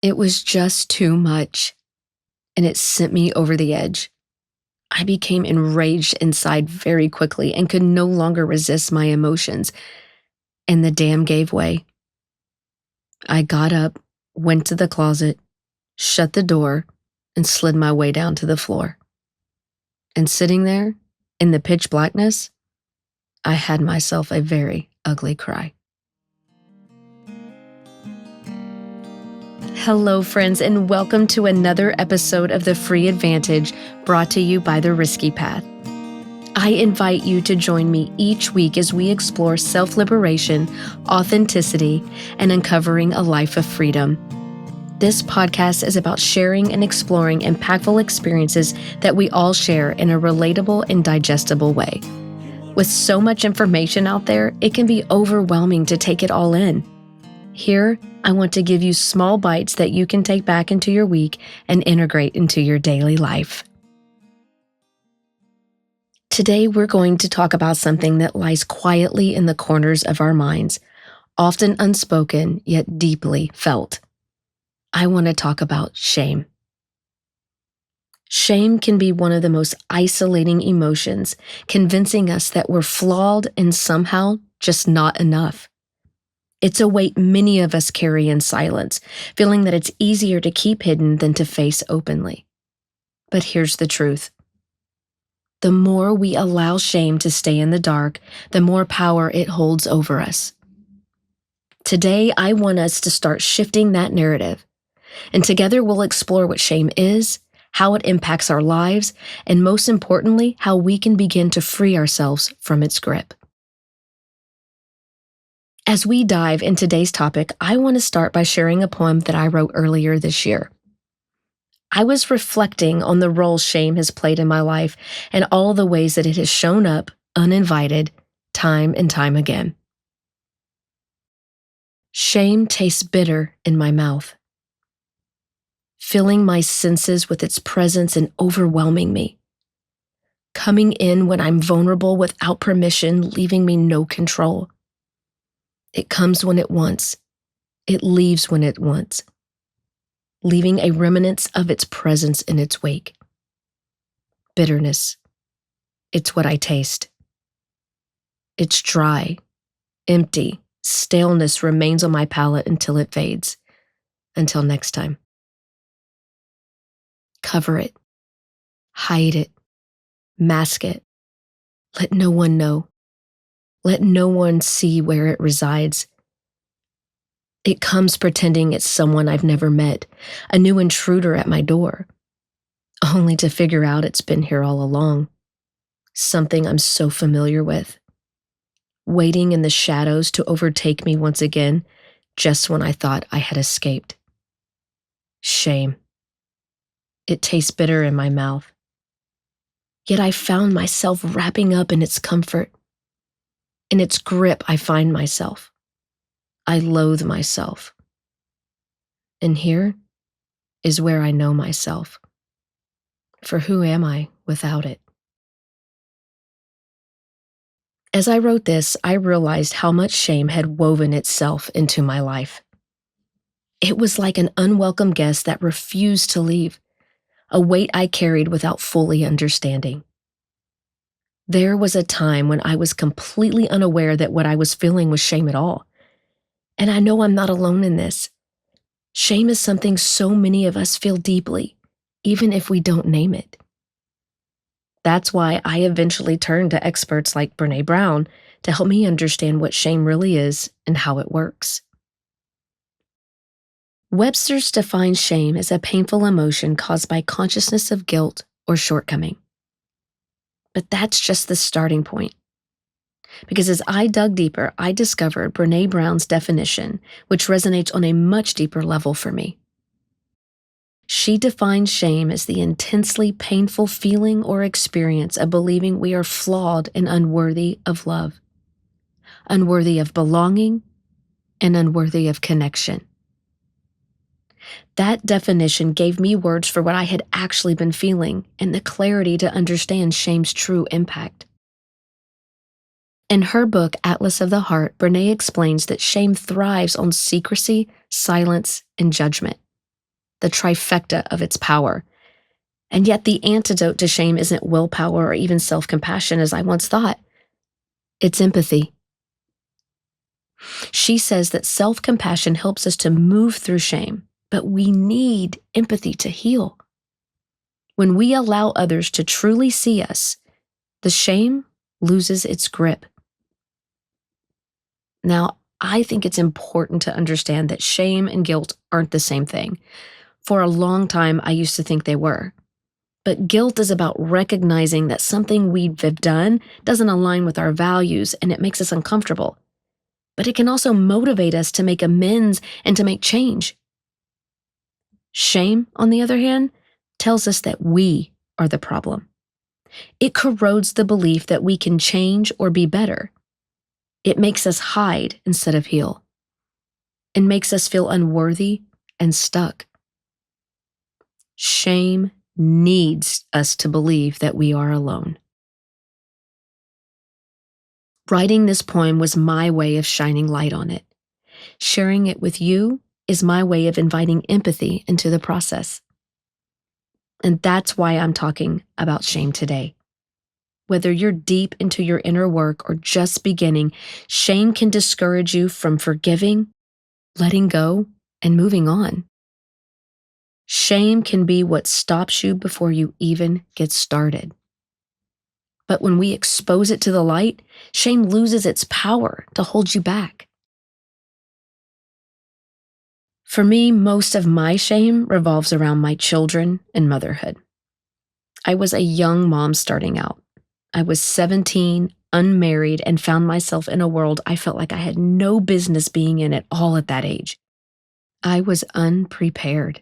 It was just too much, and it sent me over the edge. I became enraged inside very quickly and could no longer resist my emotions, and the dam gave way. I got up, went to the closet, shut the door, and slid my way down to the floor. And sitting there, in the pitch blackness, I had myself a very ugly cry. Hello, friends, and welcome to another episode of The Free Advantage, brought to you by The Risky Path. I invite you to join me each week as we explore self-liberation, authenticity, and uncovering a life of freedom. This podcast is about sharing and exploring impactful experiences that we all share in a relatable and digestible way. With so much information out there, it can be overwhelming to take it all in. Here, I want to give you small bites that you can take back into your week and integrate into your daily life. Today, we're going to talk about something that lies quietly in the corners of our minds, often unspoken, yet deeply felt. I want to talk about shame. Shame can be one of the most isolating emotions, convincing us that we're flawed and somehow just not enough. It's a weight many of us carry in silence, feeling that it's easier to keep hidden than to face openly. But here's the truth. The more we allow shame to stay in the dark, the more power it holds over us. Today, I want us to start shifting that narrative, and together we'll explore what shame is, how it impacts our lives, and most importantly, how we can begin to free ourselves from its grip. As we dive into today's topic, I want to start by sharing a poem that I wrote earlier this year. I was reflecting on the role shame has played in my life and all the ways that it has shown up uninvited time and time again. Shame tastes bitter in my mouth, filling my senses with its presence and overwhelming me. Coming in when I'm vulnerable without permission, leaving me no control. It comes when it wants. It leaves when it wants, leaving a remnant of its presence in its wake. Bitterness. It's what I taste. It's dry, empty, staleness remains on my palate until it fades. Until next time. Cover it. Hide it. Mask it. Let no one know. Let no one see where it resides. It comes pretending it's someone I've never met, a new intruder at my door, only to figure out it's been here all along. Something I'm so familiar with, waiting in the shadows to overtake me once again, just when I thought I had escaped. Shame. It tastes bitter in my mouth. Yet I found myself wrapping up in its comfort. In its grip, I find myself. I loathe myself. And here is where I know myself. For who am I without it? As I wrote this, I realized how much shame had woven itself into my life. It was like an unwelcome guest that refused to leave, a weight I carried without fully understanding. There was a time when I was completely unaware that what I was feeling was shame at all. And I know I'm not alone in this. Shame is something so many of us feel deeply, even if we don't name it. That's why I eventually turned to experts like Brené Brown to help me understand what shame really is and how it works. Webster's defines shame as a painful emotion caused by consciousness of guilt or shortcoming. But that's just the starting point. Because as I dug deeper, I discovered Brené Brown's definition, which resonates on a much deeper level for me. She defines shame as the intensely painful feeling or experience of believing we are flawed and unworthy of love, unworthy of belonging, and unworthy of connection. That definition gave me words for what I had actually been feeling and the clarity to understand shame's true impact. In her book, Atlas of the Heart, Brené explains that shame thrives on secrecy, silence, and judgment. the trifecta of its power. And yet, the antidote to shame isn't willpower or even self compassion, as I once thought. It's empathy. She says that self compassion helps us to move through shame, but we need empathy to heal. When we allow others to truly see us, the shame loses its grip. Now, I think it's important to understand that shame and guilt aren't the same thing. For a long time, I used to think they were. But guilt is about recognizing that something we've done doesn't align with our values and it makes us uncomfortable. But it can also motivate us to make amends and to make change. Shame, on the other hand, tells us that we are the problem. It corrodes the belief that we can change or be better. It makes us hide instead of heal. It makes us feel unworthy and stuck. Shame needs us to believe that we are alone. Writing this poem was my way of shining light on it. Sharing it with you is my way of inviting empathy into the process. And that's why I'm talking about shame today. Whether you're deep into your inner work or just beginning, shame can discourage you from forgiving, letting go, and moving on. Shame can be what stops you before you even get started. But when we expose it to the light, shame loses its power to hold you back. For me, most of my shame revolves around my children and motherhood. I was a young mom starting out. I was 17, unmarried, and found myself in a world I felt like I had no business being in at all at that age. I was unprepared.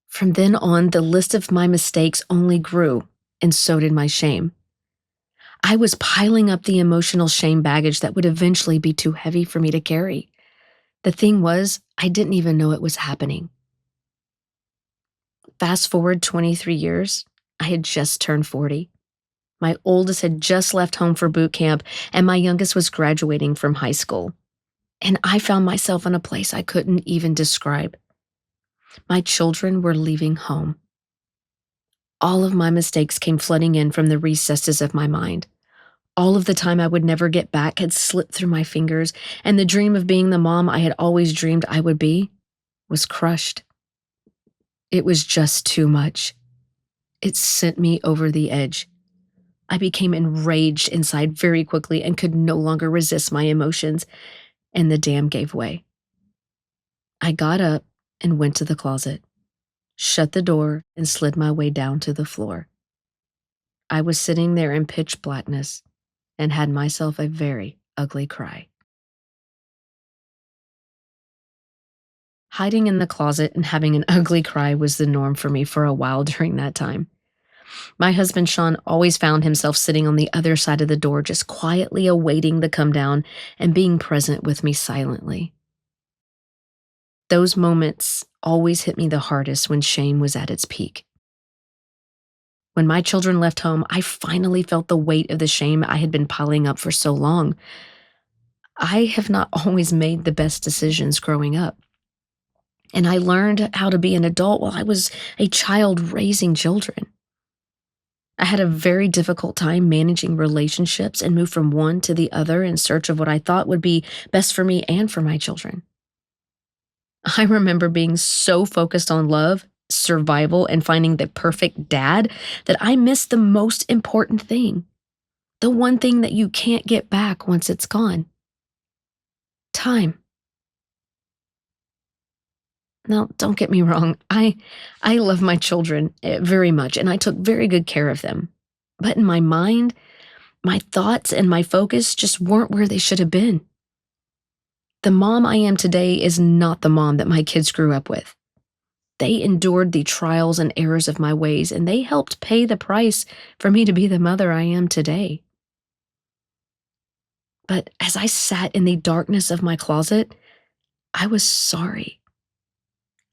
From then on, the list of my mistakes only grew, and so did my shame. I was piling up the emotional shame baggage that would eventually be too heavy for me to carry. The thing was, I didn't even know it was happening. Fast forward 23 years, I had just turned 40. My oldest had just left home for boot camp, and my youngest was graduating from high school. And I found myself in a place I couldn't even describe. My children were leaving home. All of my mistakes came flooding in from the recesses of my mind. All of the time I would never get back had slipped through my fingers, and the dream of being the mom I had always dreamed I would be was crushed. It was just too much. It sent me over the edge. I became enraged inside very quickly and could no longer resist my emotions, and the dam gave way. I got up and went to the closet, shut the door, and slid my way down to the floor. I was sitting there in pitch blackness and had myself a very ugly cry. Hiding in the closet and having an ugly cry was the norm for me for a while during that time. My husband, Sean, always found himself sitting on the other side of the door, just quietly awaiting the come down and being present with me silently. Those moments always hit me the hardest when shame was at its peak. When my children left home, I finally felt the weight of the shame I had been piling up for so long. I have not always made the best decisions growing up. And I learned how to be an adult while I was a child raising children. I had a very difficult time managing relationships and moved from one to the other in search of what I thought would be best for me and for my children. I remember being so focused on love, survival, and finding the perfect dad that I missed the most important thing. The one thing that you can't get back once it's gone. Time. Now, don't get me wrong. I love my children very much, and I took very good care of them. But in my mind, my thoughts and my focus just weren't where they should have been. The mom I am today is not the mom that my kids grew up with. They endured the trials and errors of my ways, and they helped pay the price for me to be the mother I am today. But as I sat in the darkness of my closet, I was sorry.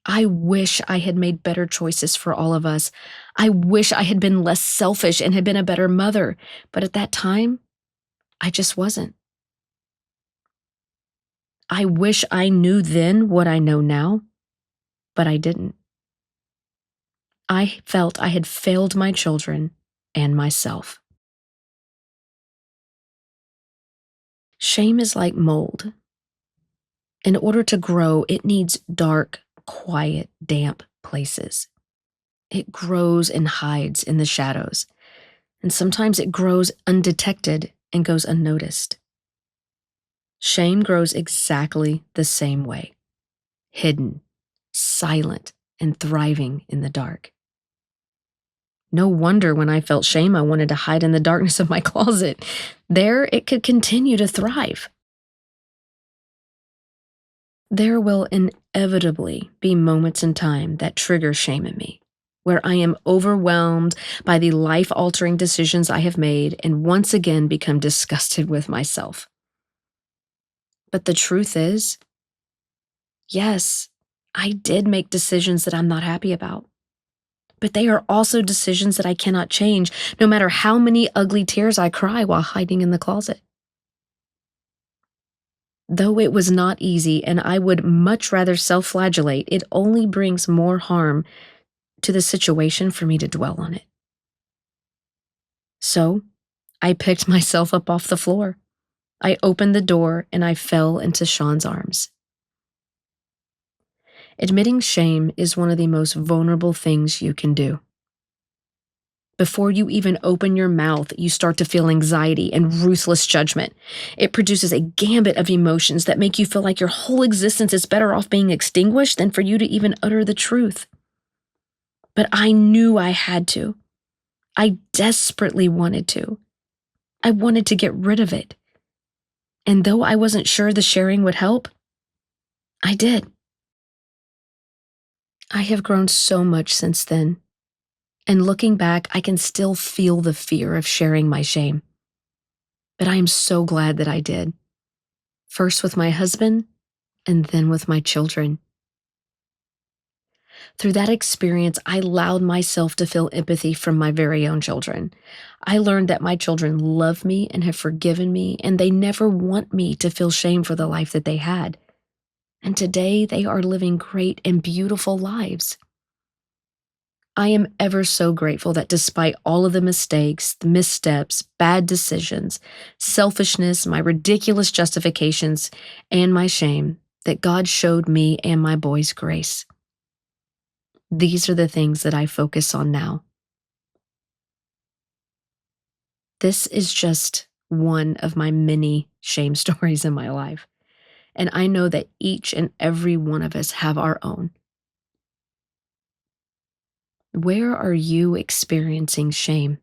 I wish I had made better choices for all of us. I wish I had been less selfish and had been a better mother. But at that time, I just wasn't. I wish I knew then what I know now. but I didn't. I felt I had failed my children and myself. Shame is like mold. In order to grow, it needs dark, quiet, damp places. It grows and hides in the shadows, and sometimes it grows undetected and goes unnoticed. Shame grows exactly the same way, hidden, silent, and thriving in the dark. No wonder when I felt shame, I wanted to hide in the darkness of my closet. There, it could continue to thrive. There will inevitably be moments in time that trigger shame in me, where I am overwhelmed by the life altering decisions I have made and once again become disgusted with myself. But the truth is, yes, I did make decisions that I'm not happy about. But they are also decisions that I cannot change, no matter how many ugly tears I cry while hiding in the closet. Though it was not easy and I would much rather self flagellate, it only brings more harm to the situation for me to dwell on it. So I picked myself up off the floor. I opened the door and I fell into Sean's arms. Admitting shame is one of the most vulnerable things you can do. Before you even open your mouth, you start to feel anxiety and ruthless judgment. It produces a gambit of emotions that make you feel like your whole existence is better off being extinguished than for you to even utter the truth. But I knew I had to. I desperately wanted to. I wanted to get rid of it. And though I wasn't sure the sharing would help, I did. I have grown so much since then. And looking back, I can still feel the fear of sharing my shame. But I am so glad that I did. First with my husband, and then with my children. Through that experience, I allowed myself to feel empathy from my very own children. I learned that my children love me and have forgiven me, and they never want me to feel shame for the life that they had. And today, they are living great and beautiful lives. I am ever so grateful that despite all of the mistakes, the missteps, bad decisions, selfishness, my ridiculous justifications, and my shame, that God showed me and my boys grace. These are the things that I focus on now. This is just one of my many shame stories in my life, and I know that each and every one of us have our own. Where are you experiencing shame?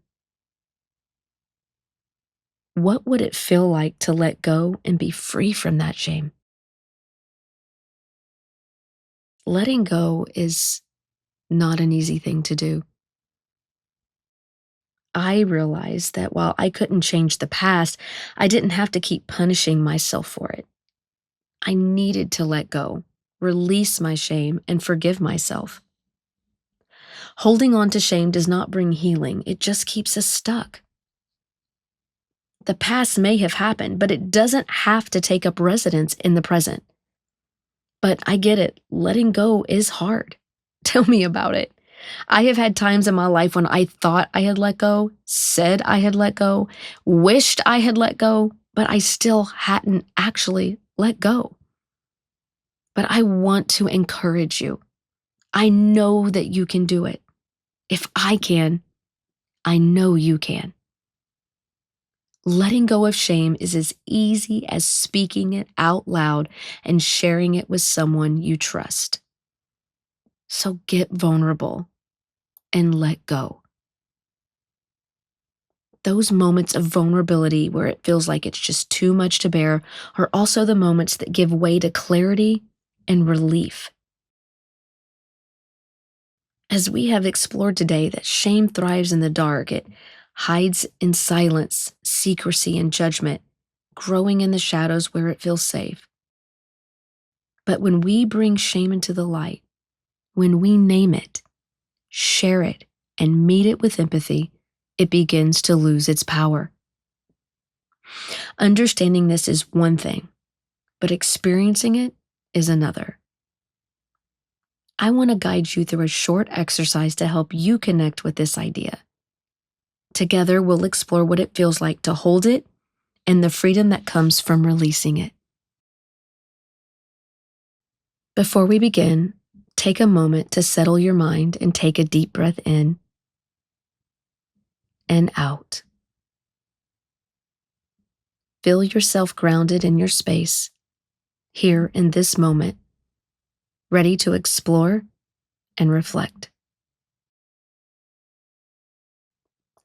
What would it feel like to let go and be free from that shame? Letting go is not an easy thing to do. I realized that while I couldn't change the past, I didn't have to keep punishing myself for it. I needed to let go, release my shame, and forgive myself. Holding on to shame does not bring healing, it just keeps us stuck. The past may have happened, but it doesn't have to take up residence in the present. But I get it, letting go is hard. Tell me about it. I have had times in my life when I thought I had let go, said I had let go, wished I had let go, but I still hadn't actually let go. But I want to encourage you. I know that you can do it. If I can, I know you can. Letting go of shame is as easy as speaking it out loud and sharing it with someone you trust. So get vulnerable and let go. Those moments of vulnerability where it feels like it's just too much to bear are also the moments that give way to clarity and relief. As we have explored today, that shame thrives in the dark. It hides in silence, secrecy, and judgment, growing in the shadows where it feels safe. But when we bring shame into the light, when we name it, share it, and meet it with empathy, it begins to lose its power. Understanding this is one thing, but experiencing it is another. I want to guide you through a short exercise to help you connect with this idea. Together, we'll explore what it feels like to hold it and the freedom that comes from releasing it. Before we begin, take a moment to settle your mind and take a deep breath in and out. Feel yourself grounded in your space, here in this moment, ready to explore and reflect.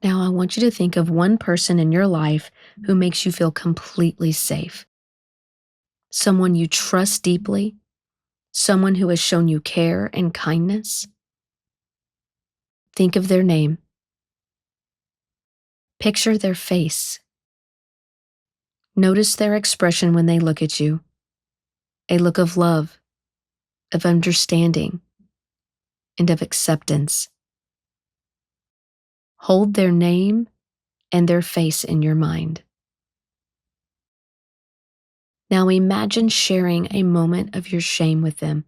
Now, I want you to think of one person in your life who makes you feel completely safe. Someone you trust deeply, someone who has shown you care and kindness. Think of their name. Picture their face. Notice their expression when they look at you. A look of love, of understanding, and of acceptance. Hold their name and their face in your mind. Now imagine sharing a moment of your shame with them.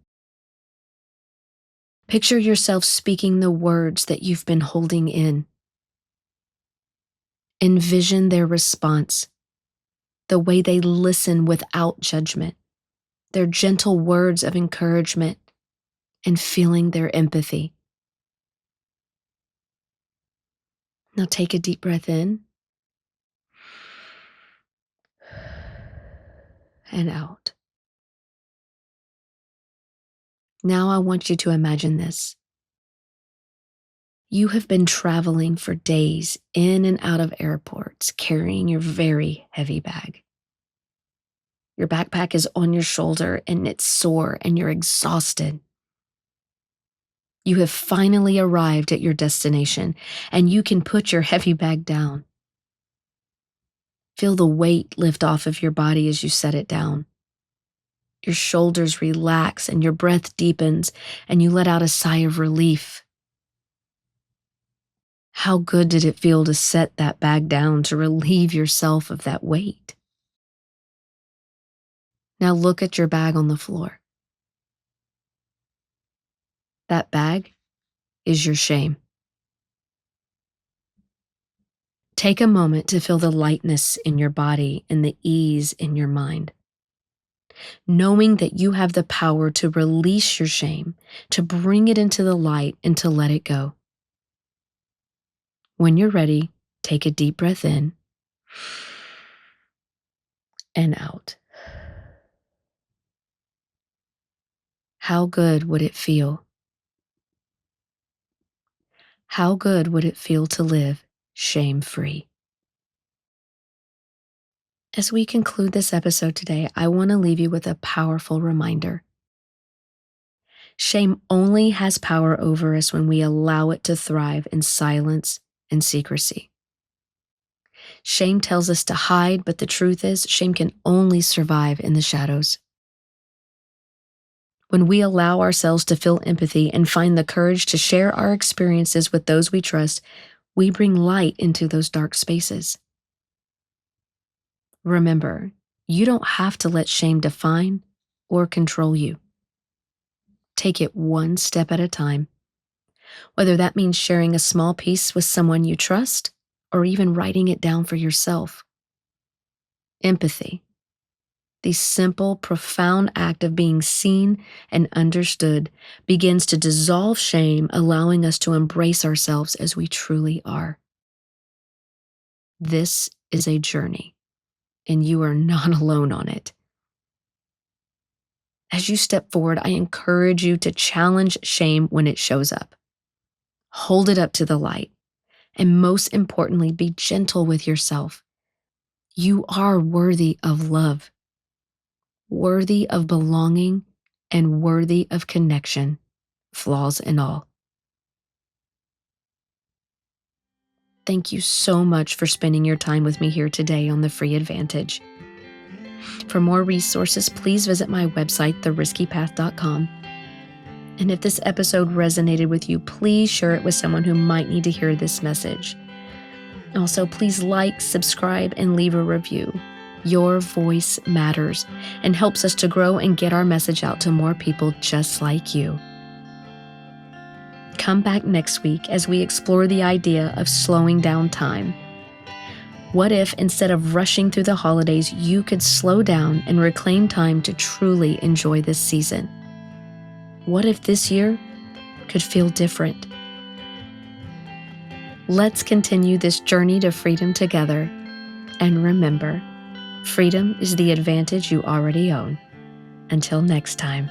Picture yourself speaking the words that you've been holding in. Envision their response, the way they listen without judgment, their gentle words of encouragement, and feeling their empathy. Now take a deep breath in and out. Now I want you to imagine this. You have been traveling for days in and out of airports, carrying your very heavy bag. Your backpack is on your shoulder and it's sore and you're exhausted. You have finally arrived at your destination and you can put your heavy bag down. Feel the weight lift off of your body as you set it down. Your shoulders relax and your breath deepens and you let out a sigh of relief. How good did it feel to set that bag down to relieve yourself of that weight? Now look at your bag on the floor. That bag is your shame. Take a moment to feel the lightness in your body and the ease in your mind. Knowing that you have the power to release your shame, to bring it into the light and to let it go. When you're ready, take a deep breath in and out. How good would it feel? How good would it feel to live shame-free? As we conclude this episode today, I want to leave you with a powerful reminder. Shame only has power over us when we allow it to thrive in silence and secrecy. Shame tells us to hide, but the truth is, shame can only survive in the shadows. When we allow ourselves to feel empathy and find the courage to share our experiences with those we trust, we bring light into those dark spaces. Remember, you don't have to let shame define or control you. Take it one step at a time. Whether that means sharing a small piece with someone you trust or even writing it down for yourself. Empathy, the simple, profound act of being seen and understood, begins to dissolve shame, allowing us to embrace ourselves as we truly are. This is a journey, and you are not alone on it. As you step forward, I encourage you to challenge shame when it shows up. Hold it up to the light, and most importantly, be gentle with yourself. You are worthy of love, worthy of belonging, and worthy of connection, flaws and all. Thank you so much for spending your time with me here today on The Free Advantage. For more resources, please visit my website, theriskypath.com. And if this episode resonated with you, please share it with someone who might need to hear this message. Also, please like, subscribe, and leave a review. Your voice matters and helps us to grow and get our message out to more people just like you. Come back next week as we explore the idea of slowing down time. What if, instead of rushing through the holidays, you could slow down and reclaim time to truly enjoy this season? What if this year could feel different? Let's continue this journey to freedom together. And remember, freedom is the advantage you already own. Until next time.